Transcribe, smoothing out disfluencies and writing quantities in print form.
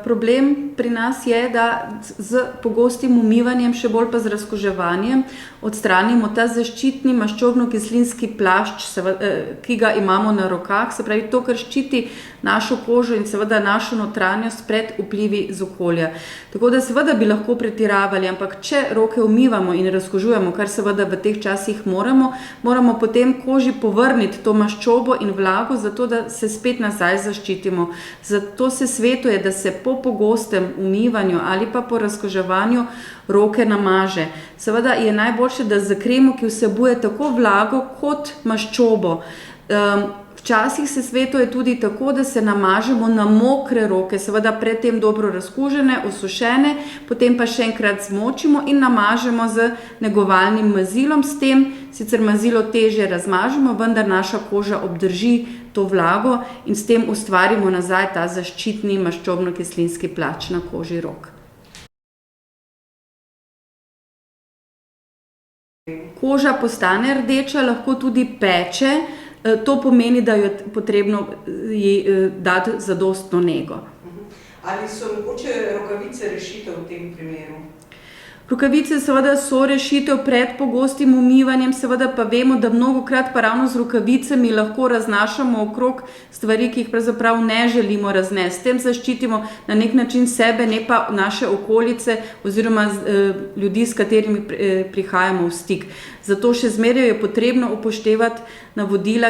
Problem pri nas je, da z pogostim umivanjem, še bolj pa z razkuževanjem, odstranimo ta zaščitni maščobno-kislinski plašč, ki ga imamo na rokah, se pravi to, kar ščiti našo kožo in seveda našo notranjost pred vplivi z okolja. Tako da seveda bi lahko pretiravali, ampak če roke umivamo in razkužujemo, kar seveda v teh časih moramo potem koži povrniti to maščobo in vlago, zato da se spet nazaj zaščitimo. Zato se svetuje, da se po pogostem umivanju ali pa po razkuževanju roke namaže. Seveda je najboljše, da z kremo, ki vsebuje tako vlago kot maščobo. Včasih se svetuje tudi tako, da se namažemo na mokre roke, seveda predtem dobro razkužene, osušene, potem pa še enkrat zmočimo in namažemo z negovalnim mazilom. S tem sicer mazilo težje razmažemo, vendar naša koža obdrži to vlago in s tem ustvarimo nazaj ta zaščitni maščobno-kislinski plašč na koži rok. Koža postane rdeča, lahko tudi peče. To pomeni, da je potrebno ji dati zadostno nego. Ali so mogoče rokavice rešitev v tem primeru? Rokavice seveda so rešitev pred pogostim umivanjem, seveda pa vemo, da mnogokrat pa ravno z rokavicami lahko raznašamo okrog stvari, ki jih pravzaprav ne želimo raznesti. S tem zaščitimo na nek način sebe, ne pa naše okolice oziroma ljudi, s katerimi prihajamo v stik. Zato še zmeraj je potrebno upoštevati navodila,